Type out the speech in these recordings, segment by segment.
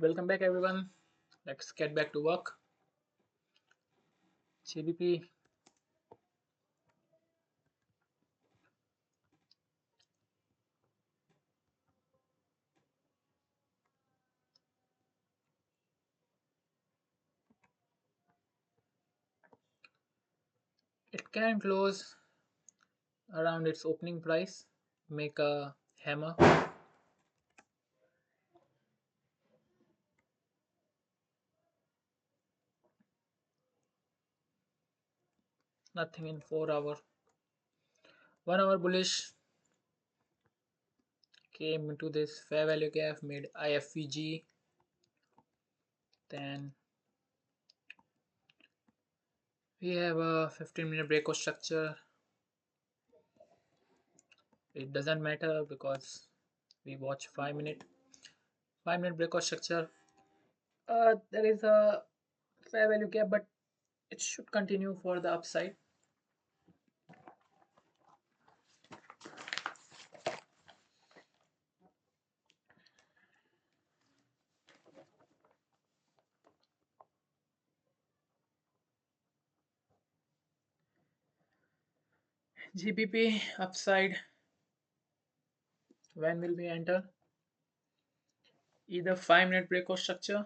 Welcome back, everyone. Let's get back to work. GBP, it can close around its opening price, make a hammer. Nothing in 4 hour. 1 hour bullish came into this fair value gap, made IFVG. Then we have a 15-minute breakout structure. It doesn't matter because we watch 5 minute. 5 minute breakout structure. There is a fair value gap, but it should continue for the upside. GBP upside. When will we enter? Either 5 minute breakout structure.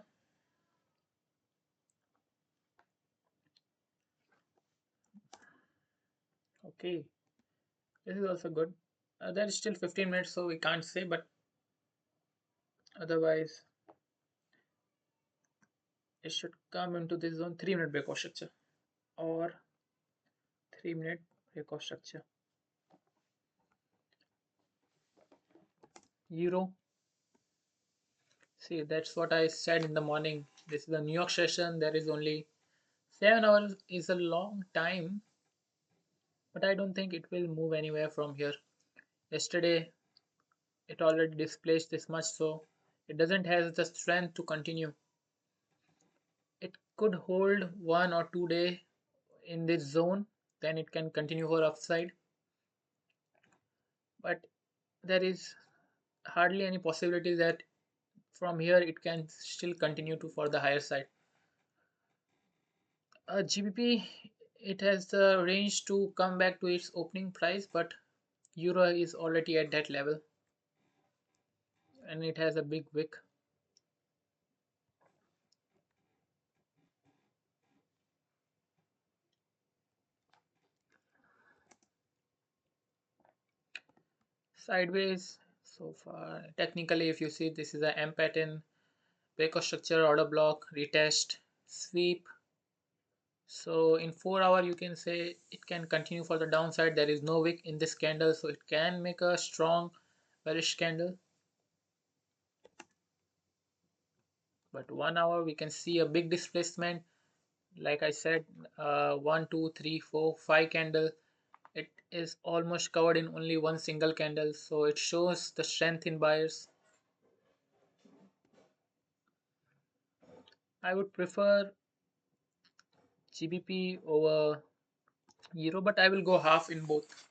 Okay, this is also good. There is still 15 minutes, so we can't say, but otherwise it should come into this zone. 3 minute breakout structure or 3 minute breakout structure. Euro. See, that's what I said in the morning. This is the New York session. There is only 7 hours is a long time, but I don't think it will move anywhere from here. Yesterday it already displaced this much, so it doesn't have the strength to continue. It could hold 1 or 2 days in this zone, then it can continue for upside, but there is hardly any possibility that from here it can still continue to for the higher side. GBP, it has the range to come back to its opening price, but euro is already at that level and it has a big wick. Sideways so far. Technically, if you see, this is a M pattern, breakout structure, order block, retest, sweep. So in 4 hour you can say it can continue for the downside. There is no wick in this candle, so it can make a strong bearish candle. But 1 hour we can see a big displacement. Like I said, 1 2 3 4 5 candle. It is almost covered in only one single candle, so it shows the strength in buyers. I would prefer GBP over euro, but I will go half in both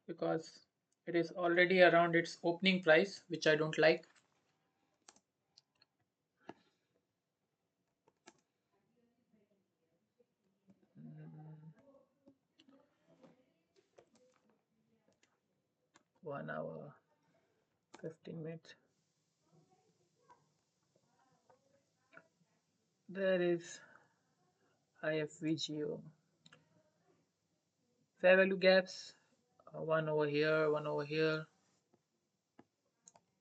because it is already around its opening price, which I don't like. Mm, 1 hour, 15 minutes. There is IFVGO. Fair value gaps, one over here, one over here.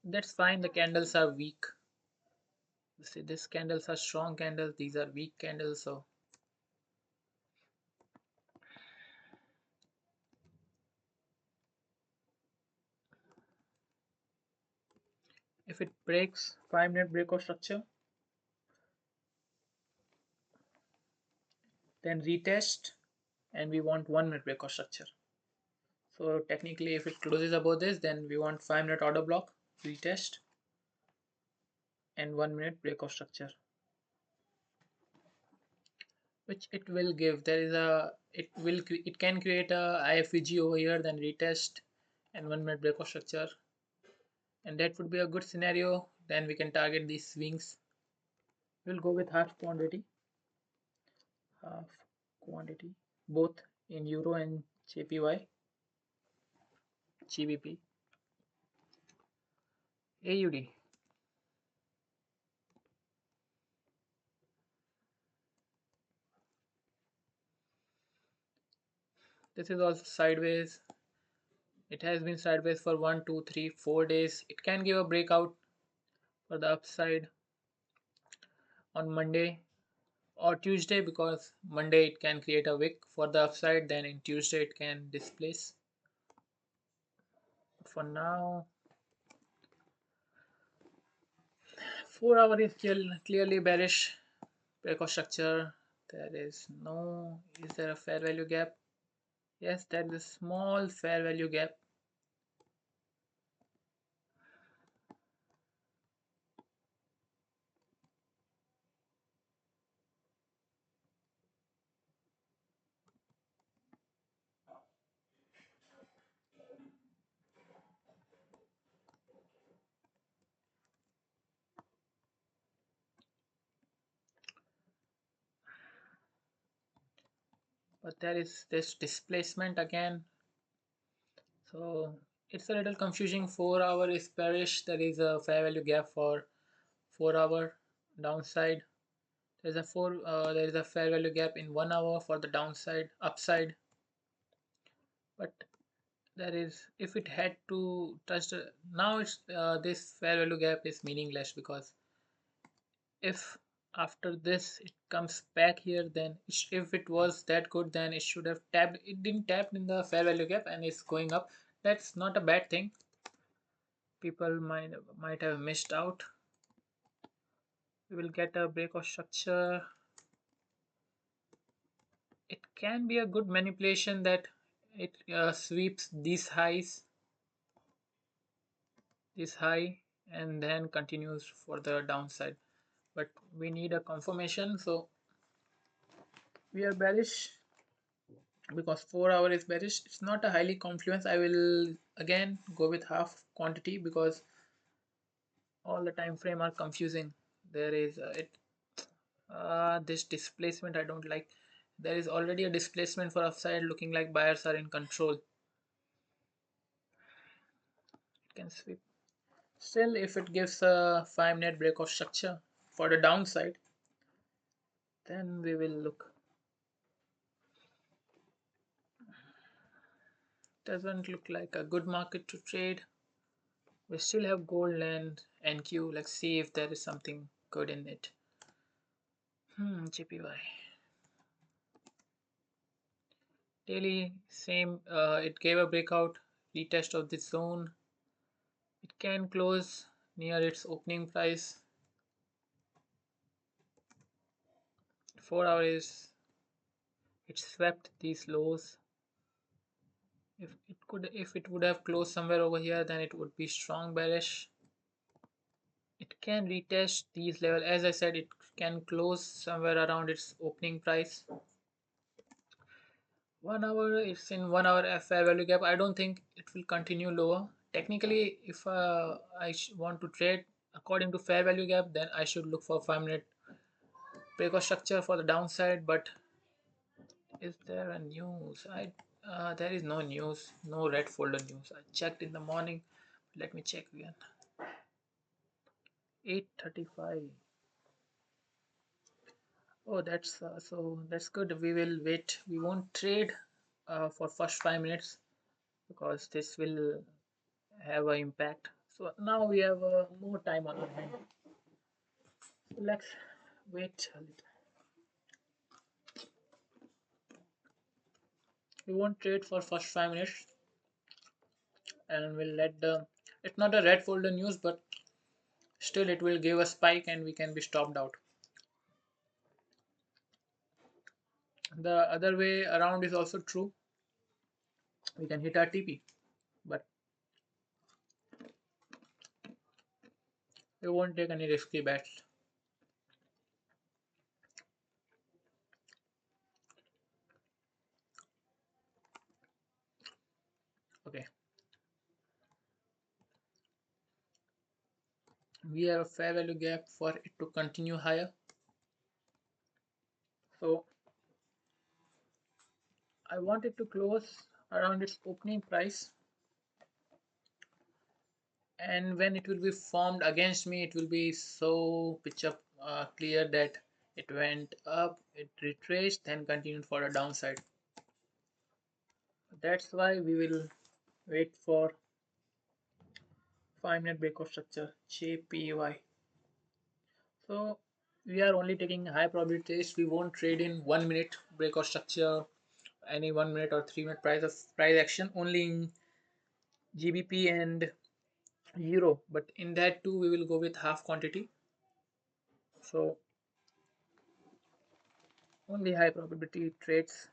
That's fine. The candles are weak. You see, these candles are strong candles. These are weak candles. So if it breaks 5 minute breakout structure, then retest, and we want 1 minute breakout structure. So technically, if it closes above this, then we want 5 minute order block, retest, and 1 minute breakout structure, which it will give. There is a it can create a IFVG over here, then retest and 1 minute breakout structure, and that would be a good scenario. then we can target these swings. We'll go with half quantity, both in Euro and JPY, GBP, AUD. This is also sideways. It has been sideways for 1, 2, 3, 4 days. It can give a breakout for the upside on Monday or Tuesday, because Monday it can create a wick for the upside, then in Tuesday it can displace. But for now, 4 hour is clearly bearish. Breakout structure. Is there a fair value gap? Yes, there is a small fair value gap. But there is this displacement again, so it's a little confusing. 4 hour is bearish. There is a fair value gap for 4 hour downside. There is a fair value gap in 1 hour for the upside. But there is, if it had to touch now it's this fair value gap is meaningless, because if after this it comes back here, then if it was that good, then it should have tapped. It didn't tap in the fair value gap and it's going up. That's not a bad thing. People might have missed out. We will get a breakout structure. It can be a good manipulation that it sweeps these highs, this high, and then continues for the downside. But we need a confirmation, so we are bearish because 4 hour is bearish. It's not a highly confluence. I will again go with half quantity because all the time frame are confusing. There is this displacement I don't like. There is already a displacement for upside, looking like buyers are in control. It can sweep. Still, if it gives a 5-minute breakout structure for the downside, then we will look. Doesn't look like a good market to trade. We still have gold and NQ. Let's see if there is something good in it. JPY. Daily, same. It gave a breakout, retest of this zone. It can close near its opening price. 4 hours, it swept these lows. If it would have closed somewhere over here, then it would be strong bearish. It can retest these levels. As I said, it can close somewhere around its opening price. 1 hour, it's in 1 hour fair value gap. I don't think it will continue lower. Technically, if I want to trade according to fair value gap, then I should look for 5-minute breakout structure for the downside. But is there a news? There is no news, no red folder news. I checked in the morning. Let me check again. 8:35. Oh, that's good. We will wait. We won't trade for first 5 minutes because this will have an impact. So now we have more time on our hand. So let's wait a little. We won't trade for first 5 minutes, and we'll let the. It's not a red folder news, but still it will give a spike and we can be stopped out. The other way around is also true. We can hit our TP, but we won't take any risky bets. Okay. we have a fair value gap for it to continue higher. So I want it to close around its opening price, and when it will be formed against me, it will be so picture clear that it went up, it retraced, then continued for a downside. That's why we will wait for 5-minute breakout structure JPY. So we are only taking high probability trades. We won't trade in 1 minute breakout structure, any 1 minute or 3 minute price action, only in GBP and Euro. But in that too, we will go with half quantity. So only high probability trades.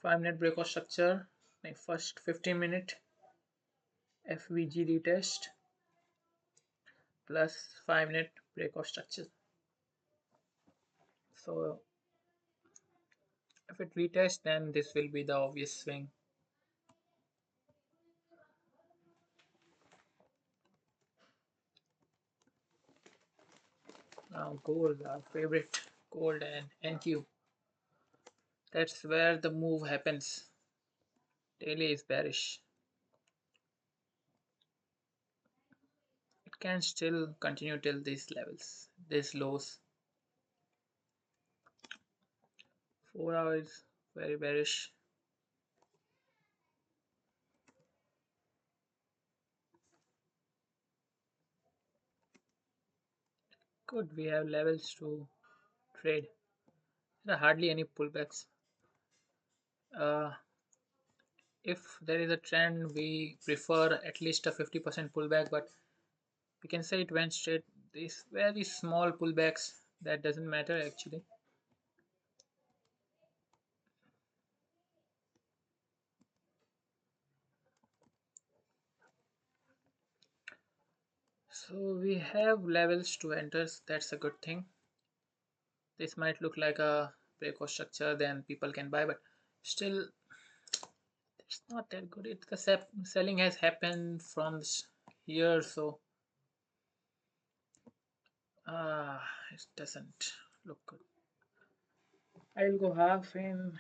5-minute breakout structure. My first 15-minute FVG retest plus 5-minute breakout structure. So if it retests, then this will be the obvious swing. Now gold, our favorite, gold and NQ. That's where the move happens. Daily is bearish. It can still continue till these levels, these lows. 4 hours very bearish. Good, we have levels to trade. There are hardly any pullbacks. Uh, if there is a trend, we prefer at least a 50% pullback, but we can say it went straight. These very small pullbacks, that doesn't matter actually. So we have levels to enter, that's a good thing. This might look like a breakout structure, then people can buy, but still it's not that good. It's the selling has happened from here, so it doesn't look good. I will go half in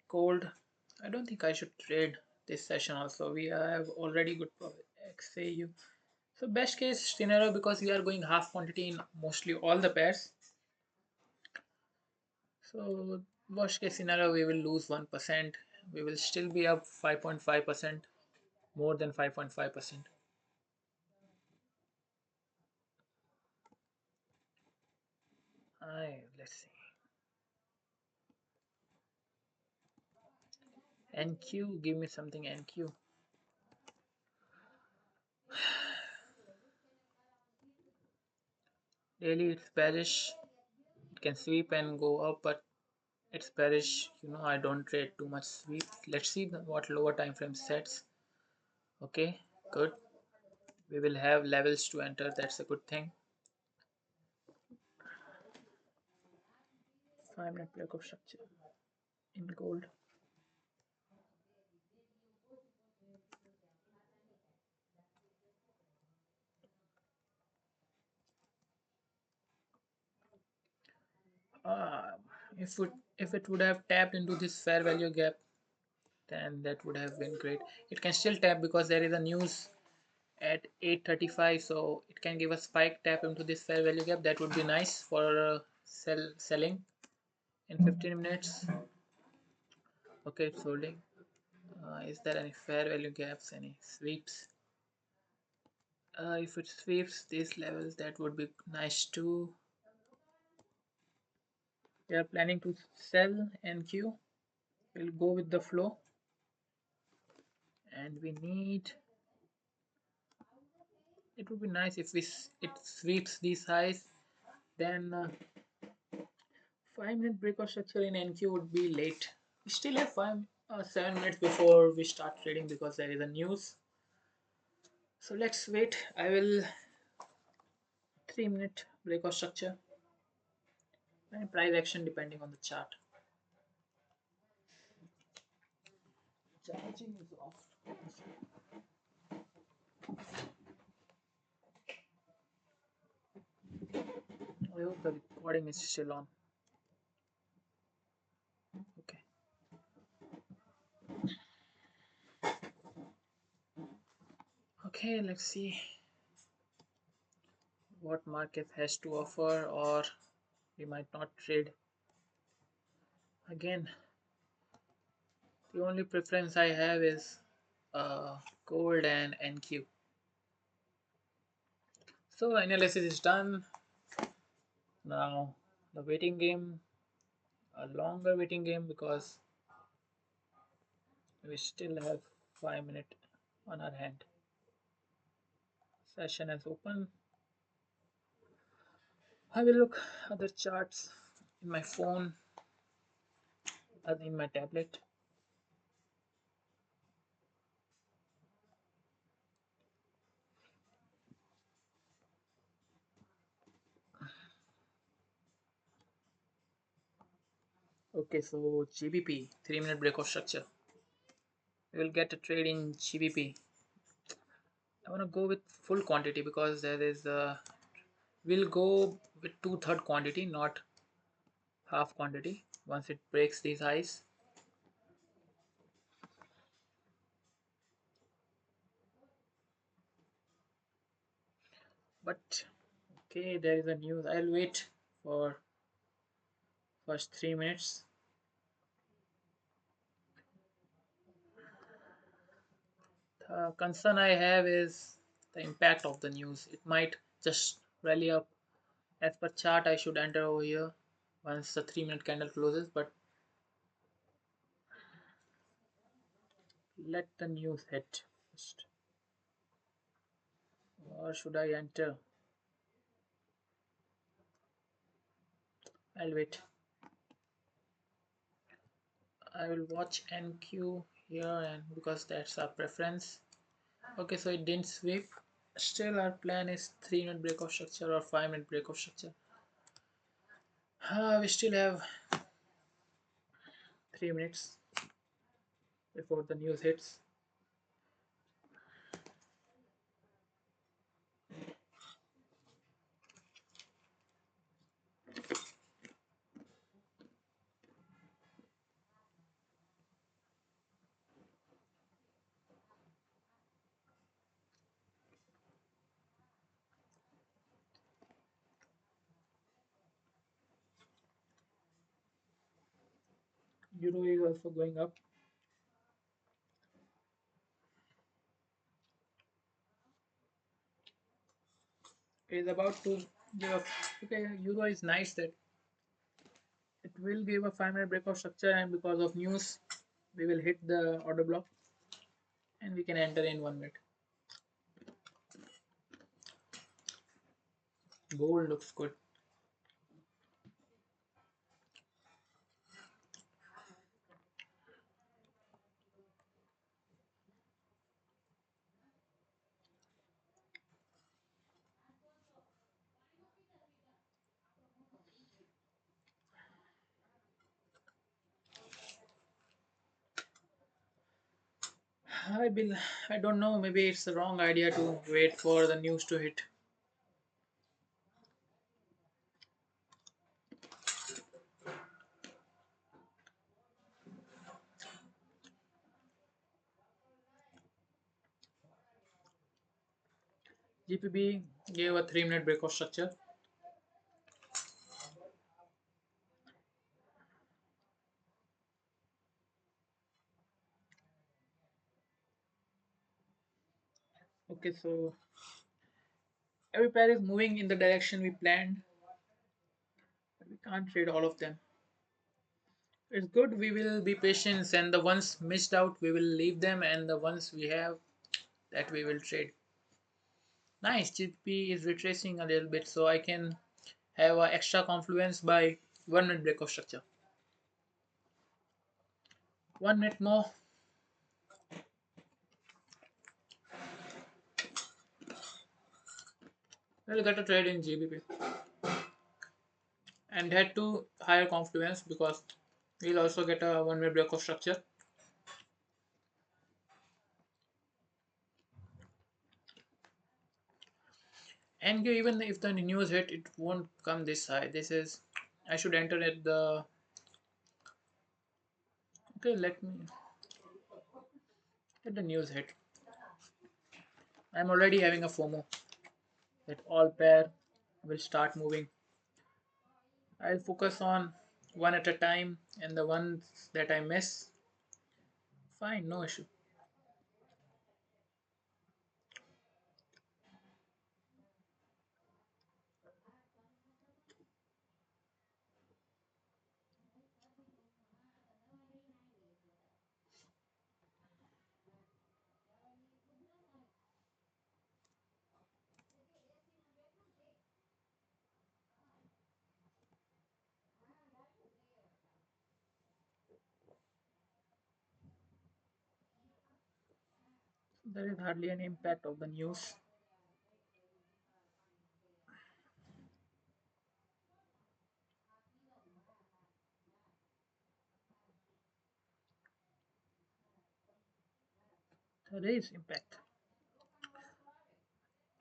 gold. I don't think I should trade this session also. We have already good profit. XAU. So best case scenario, because we are going half quantity in mostly all the pairs. So worst case scenario, we will lose 1%. We will still be up 5.5%, more than 5.5%. Let's see. NQ, give me something NQ. Daily it's bearish. It can sweep and go up, but it's bearish. I don't trade too much sweep. Let's see what lower time frame sets. Okay, good. We will have levels to enter. That's a good thing. 5-minute breakout structure in gold. Uh, if it would have tapped into this fair value gap, then that would have been great. It can still tap because there is a news at 8:35, so it can give a spike tap into this fair value gap. That would be nice for selling in 15 minutes. Okay, it's holding. Is there any fair value gaps, any sweeps? If it sweeps these levels, that would be nice too. We are planning to sell NQ. We'll go with the flow, and we need, it would be nice if it sweeps these highs, then 5-minute breakout structure in NQ would be late. We still have 7 minutes before we start trading because there is a news. So let's wait. I will 3-minute breakout structure and price action depending on the chart. Charging is off. I hope the recording is still on. Okay. Okay, let's see what market has to offer, or we might not trade. Again, the only preference I have is gold and NQ. So analysis is done. Now the waiting game, a longer waiting game because we still have 5 minutes on our hand. Session is open. I will look other charts in my phone, in my tablet. Okay, so GBP 3 minute breakout structure. We will get a trade in GBP. I want to go with full quantity because there is we'll go with two-third quantity, not half quantity. Once it breaks these highs, but okay, there is a news. I'll wait for first 3 minutes. The concern I have is the impact of the news. It might just rally up. As per chart, I should enter over here once the 3 minute candle closes, but let the news hit first. Or should I enter? I'll wait. I will watch NQ here, and because that's our preference. Okay, so it didn't sweep. Still, our plan is 3 minute breakout structure or 5 minute breakout structure. We still have 3 minutes before the news hits. Euro is also going up. It is about to give a, okay. Euro is nice that it will give a 5 minute breakout structure, and because of news, we will hit the order block, and we can enter in 1 minute. Gold looks good. I don't know. Maybe it's the wrong idea to wait for the news to hit. GPB gave a 3 minute breakout structure. Okay, so every pair is moving in the direction we planned, but we can't trade all of them. It's good. We will be patient, and the ones missed out, we will leave them, and the ones we have, that we will trade. Nice. GP is retracing a little bit, so I can have an extra confluence by 1 minute breakout structure. 1 minute more. We'll get a trade in GBP and head to higher confluence because we'll also get a 1 minute breakout structure. And even if the news hit, it won't come this high. This is, I should enter at the, okay, let the news hit. I'm already having a FOMO that all pair will start moving. I'll focus on one at a time, and the ones that I miss, fine, no issue. There is hardly any impact of the news. There is impact.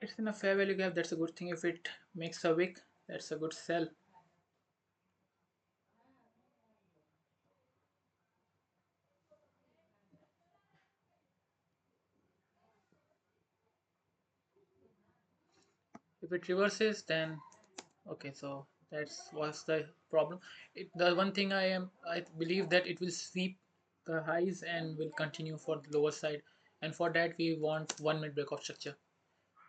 It's in a fair value gap. That's a good thing. If it makes a wick, that's a good sell. If it reverses, then okay. So that's was the problem. The one thing I believe that it will sweep the highs and will continue for the lower side. And for that, we want 1 minute break of structure.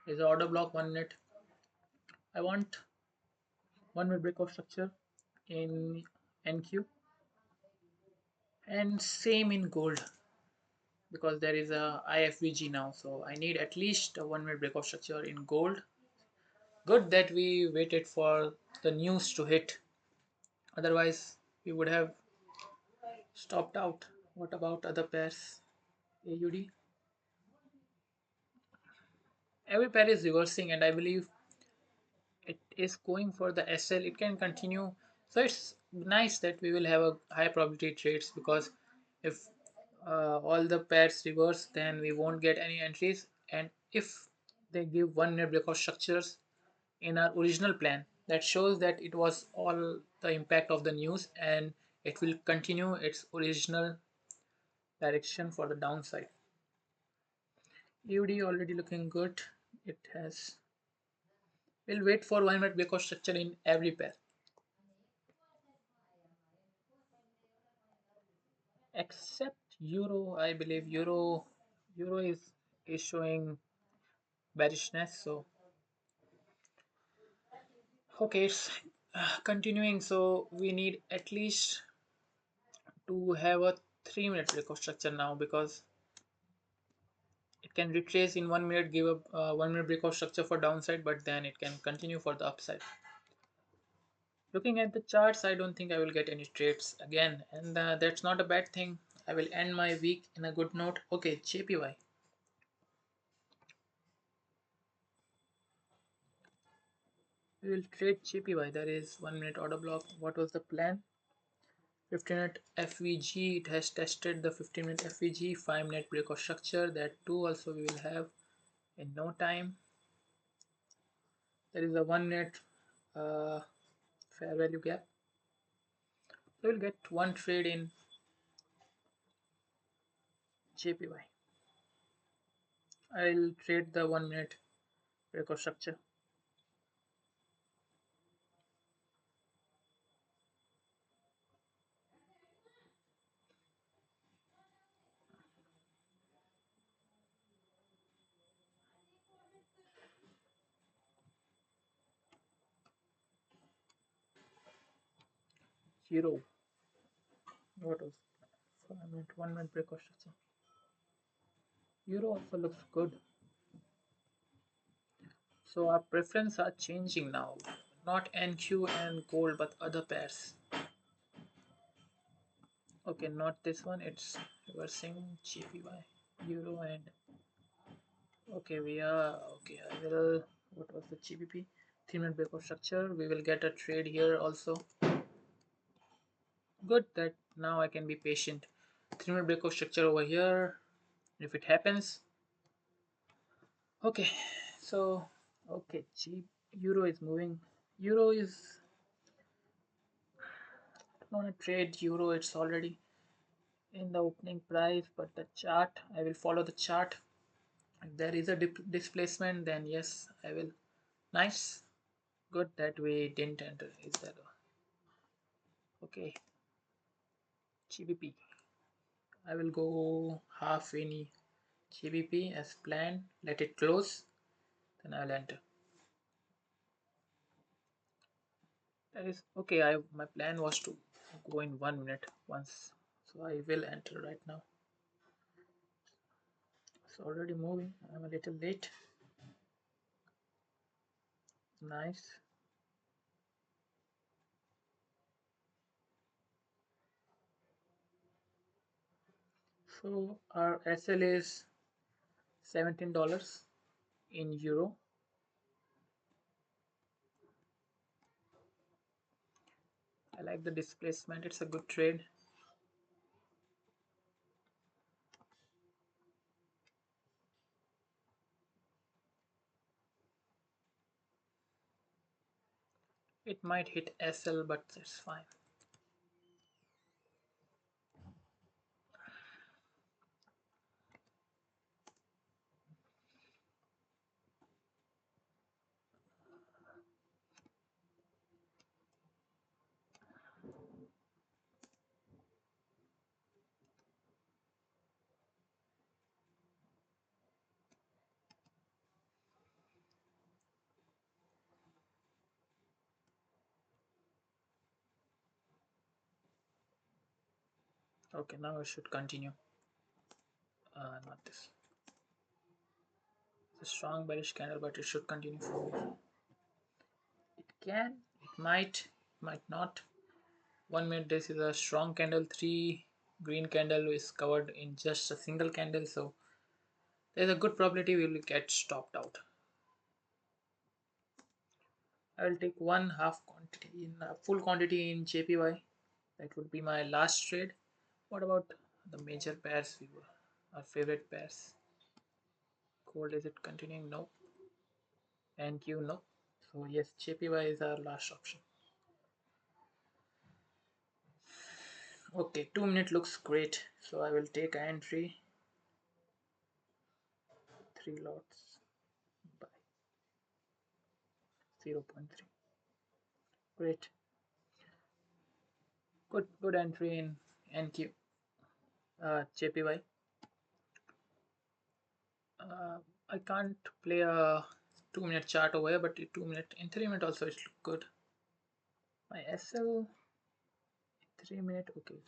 Is the order block 1 minute? I want 1 minute break of structure in NQ, and same in gold because there is a IFVG now. So I need at least a 1 minute break of structure in gold. Good that we waited for the news to hit. Otherwise, we would have stopped out. What about other pairs? AUD. Every pair is reversing, and I believe it is going for the SL. It can continue. So it's nice that we will have a high probability trades because if all the pairs reverse, then we won't get any entries. And if they give 1 minute breakout structures in our original plan, that shows that it was all the impact of the news and it will continue its original direction for the downside. UD already looking good. It has. We'll wait for 1 minute breakout structure in every pair. Except Euro, I believe Euro is showing bearishness. So okay, it's continuing. So we need at least to have a 3 minute breakout structure now because it can retrace in 1 minute, give up 1 minute breakout structure for downside, but then it can continue for the upside. Looking at the charts, I don't think I will get any trades again, and that's not a bad thing. I will end my week in a good note. Okay, JPY. We will trade JPY. There is 1 minute order block. What was the plan? 15 minute FVG. It has tested the 15 minute FVG. 5 minute breakout structure. That too also we will have in no time. There is a 1 minute fair value gap. So we'll get one trade in JPY. I'll trade the 1 minute breakout structure. Zero. What was 5 minute, 1 minute breakout structure? Euro also looks good. So our preference are changing now. Not NQ and gold, but other pairs. Okay, not this one. It's reversing GPY, Euro, and okay, we are okay. I will. What was the GBP? 3 minute breakout structure. We will get a trade here also. Good that now I can be patient. 3 minute breakout structure over here. If it happens, okay. So Okay, cheap. Euro is moving. Euro is on a trade. Euro, it's already in the opening price, but the chart, I will follow the chart. If there is a displacement, then yes, I will. Nice. Good that we didn't enter. Is that okay? GBP. I will go half in GBP as planned. Let it close. Then I'll enter. That is okay. My plan was to go in 1 minute once, so I will enter right now. It's already moving. I'm a little late. Nice. So our SL is $17 in euro. I like the displacement. It's a good trade. It might hit SL, but that's fine. Okay, now it should continue. Not this. It's a strong bearish candle, but it should continue from here. It can, it might not. 1 minute, this is a strong candle. Three green candle is covered in just a single candle, so there's a good probability we will get stopped out. I will take one half quantity in full quantity in JPY. That would be my last trade. What about the major pairs? Our favorite pairs. Gold, is it continuing? No. And you know. So yes, JPY is our last option. Okay, 2 minute looks great. So I will take an entry. 3 lots. Buy 0.3. Great. Good entry in NQ. JPY. Uh, I can't play a 2 minute chart over here, but in 2 minute, in 3 minute also it look good. My SL 3 minute, okay.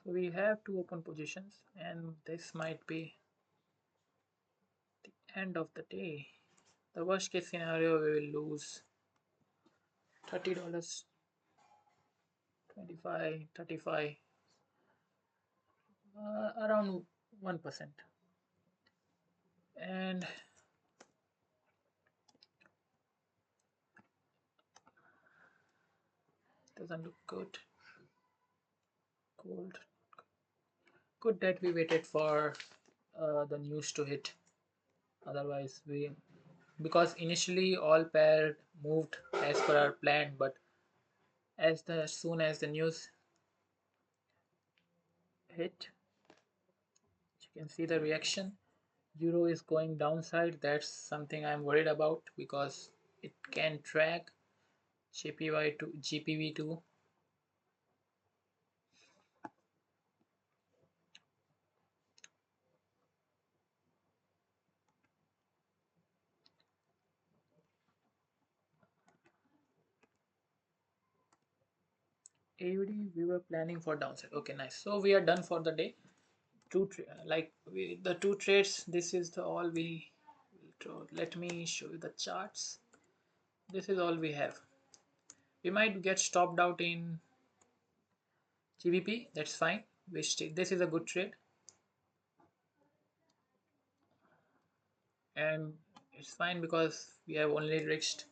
So we have two open positions, and this might be the end of the day. The worst case scenario, we will lose $30, 25, 35, around 1%. And doesn't look good. Gold. Good that we waited for the news to hit. Otherwise, because initially all pair moved as per our plan, but as soon as the news hit, you can see the reaction. Euro is going downside. That's something I'm worried about because it can track JPY to GPV to AUD. We were planning for downside. Okay, nice. So we are done for the day. The two trades. This is the all we. Let me show you the charts. This is all we have. We might get stopped out in GBP. That's fine. This is a good trade, and it's fine because we have only reached.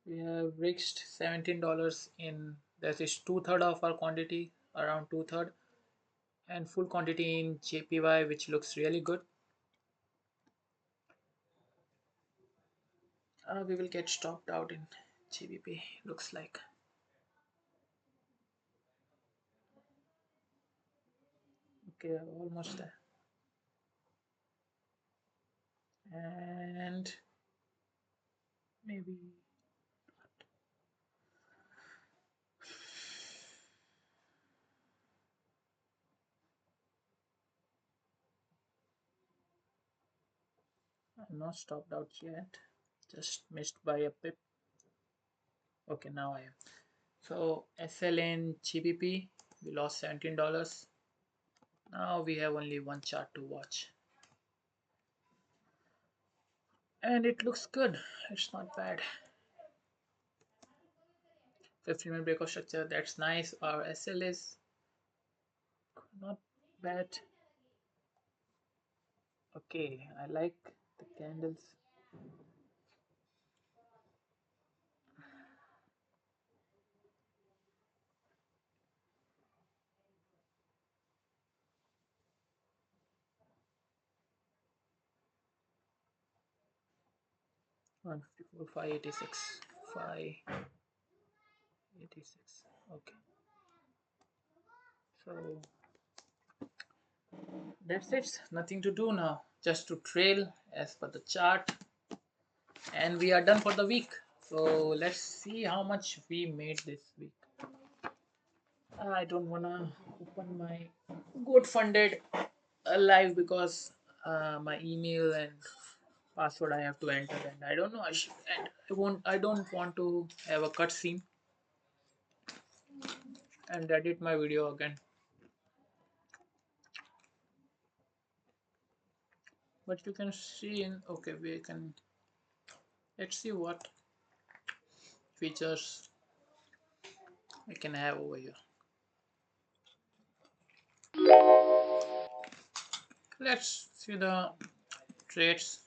We have reached $17 in That is two-third of our quantity, around two-third, and full quantity in JPY, which looks really good. We will get stopped out in GBP, looks like. Okay, almost there. And maybe I'm not stopped out yet, just missed by a pip. Okay, now I am. So SL in GBP, we lost $17. Now we have only one chart to watch, and it looks good. It's not bad. 15-minute breakout structure, that's nice. Our SL is not bad. Okay, I like the candles. One 154, 586, 586. Okay, so that's it. Nothing to do now, just to trail as per the chart, and we are done for the week. So let's see how much we made this week. I don't wanna open my good funded live because my email and password I have to enter, and I don't know. And I won't. I don't want to have a cutscene and edit my video again. But you can see in, okay, we can, let's see what features we can have over here. Let's see the trades.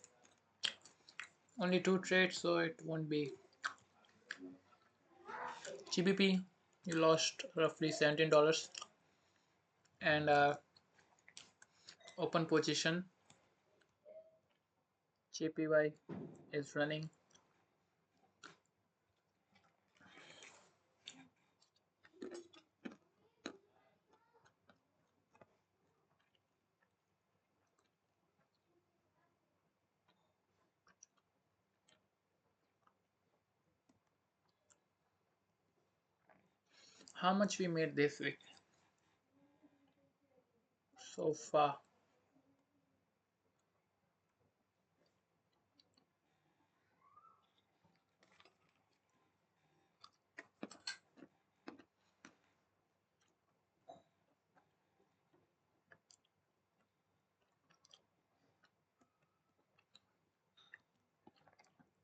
Only two trades, so it won't be. GBP, you lost roughly $17, and open position JPY is running. How much we made this week so far?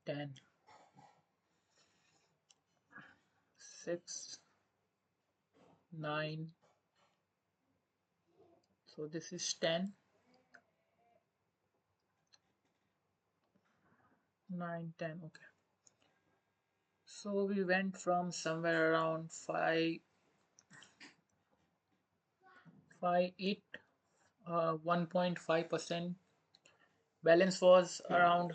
Ten, 6, 9. So this is 10, 9, 10. Okay. So we went from somewhere around 5, 5, 8, 1.5%. Balance was around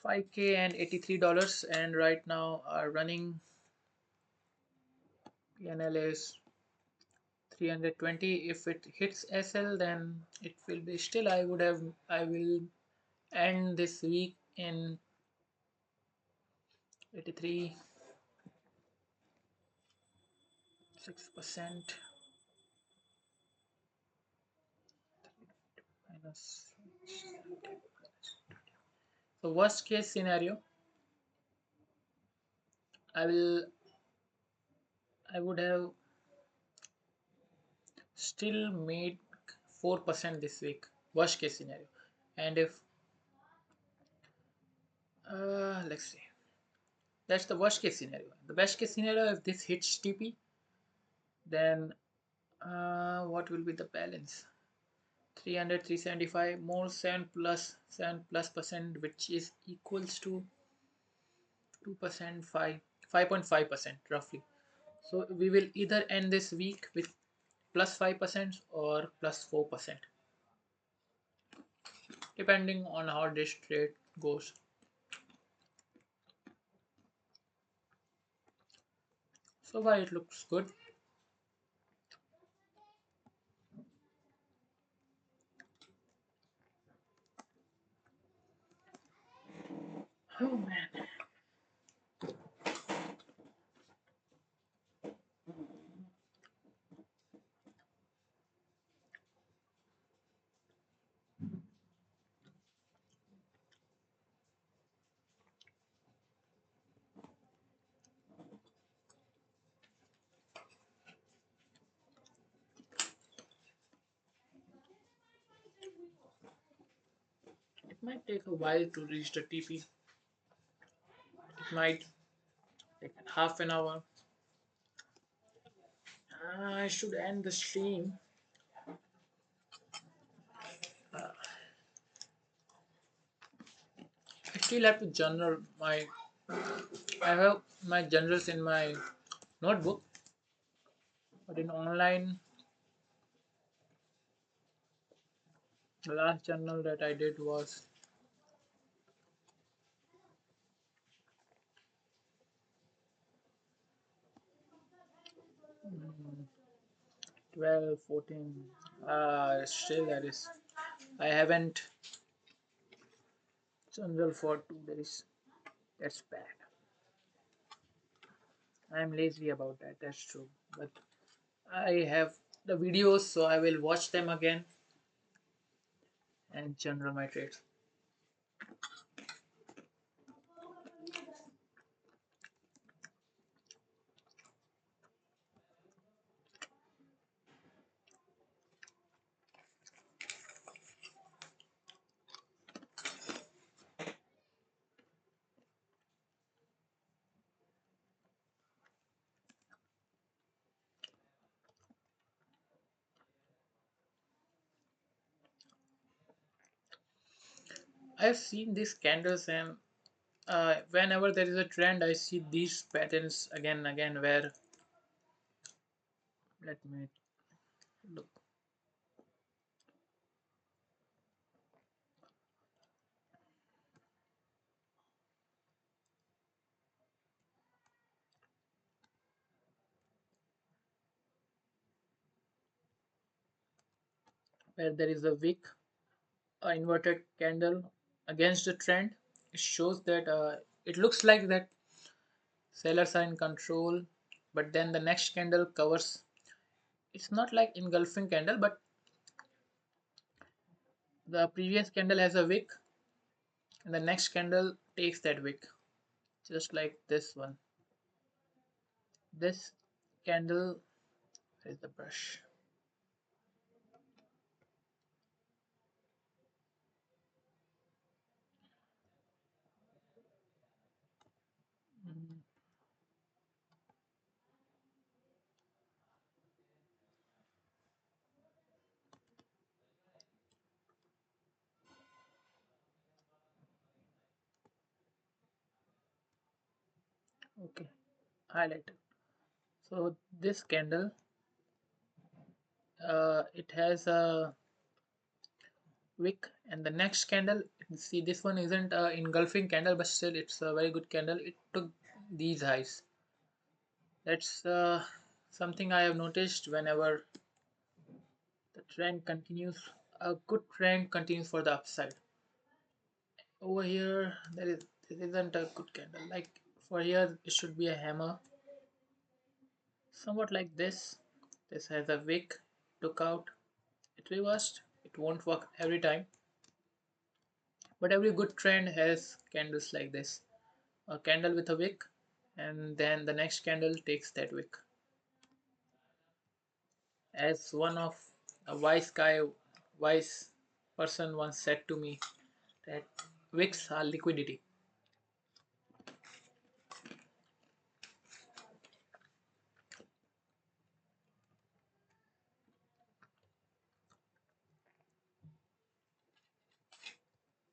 5K and $83, and right now our running PNL is 320. If it hits SL, then it will be still, I will end this week in 83, 6% minus. So worst case scenario, I will I would have still made 4% this week, worst case scenario. And if let's see, that's the worst case scenario. The best case scenario, if this hits TP, then what will be the balance? 300, 375 more 7 plus percent, which is equals to 2%, 5 5.5% roughly. So we will either end this week with plus 5% or plus 4%, depending on how this trade goes. So far it looks good. Oh man. It might take a while to reach the TP. It might take half an hour. I should end the stream. I still have to journal my. I have my journals in my notebook, but in online, the last journal that I did was 12, 14. Still that is. I haven't journal for 2 days. That's bad. I'm lazy about that. That's true. But I have the videos, so I will watch them again and journal my trades. I've seen these candles, and whenever there is a trend, I see these patterns again and again. Where let me look, where there is a wick, inverted candle against the trend. It shows that it looks like that sellers are in control, but then the next candle covers. It's not like engulfing candle, but the previous candle has a wick, and the next candle takes that wick, just like this one. This candle is the brush. Mm, okay, highlighted. So this candle, it has a wick, and the next candle, see this one isn't a engulfing candle, but still it's a very good candle. It took these highs. That's something I have noticed whenever the trend continues. A good trend continues for the upside. Over here, there isn't a good candle. Like for here, it should be a hammer, somewhat like this. This has a wick, took out, it reversed. It won't work every time, but every good trend has candles like this. A candle with a wick, and then the next candle takes that wick. As one of a wise person once said to me, that wicks are liquidity.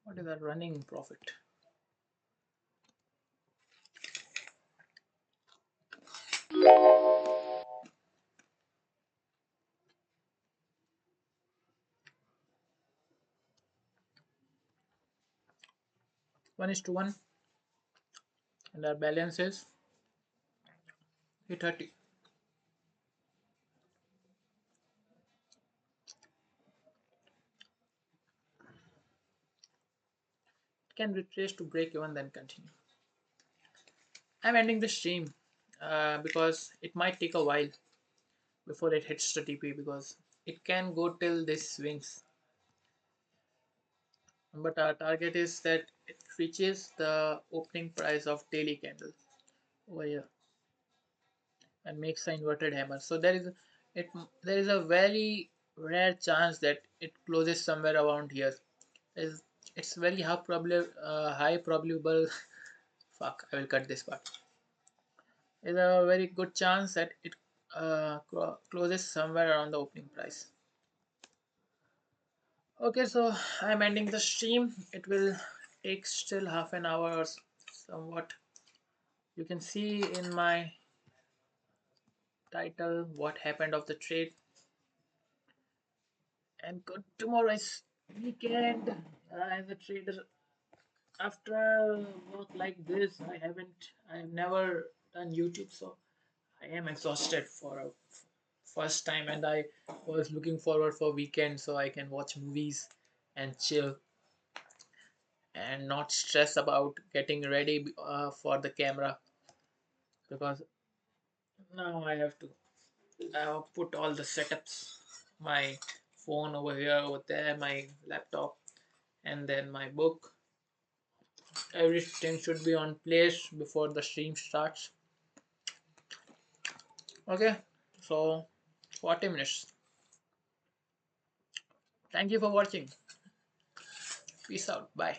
What is a running profit? 1:1, and our balance is 330. It can retrace to break even, then continue. I'm ending the stream because it might take a while before it hits the TP, because it can go till this swings. But our target is that it reaches the opening price of daily candle over here and makes an inverted hammer. So it there is a very rare chance that it closes somewhere around here. It's, it's very high probable fuck, I will cut this part. There's a very good chance that it closes somewhere around the opening price. Okay, so I'm ending the stream. It will take still half an hour or somewhat. You can see in my title what happened of the trade. And good, tomorrow is weekend. As a trader, after work like this, I've never done YouTube, so I am exhausted for a first time, and I was looking forward for weekend so I can watch movies and chill and not stress about getting ready for the camera, because now I have to put all the setups, my phone over here, over there, my laptop, and then my book. Everything should be on place before the stream starts. Okay, so 40 minutes. Thank you for watching. Peace out. Bye.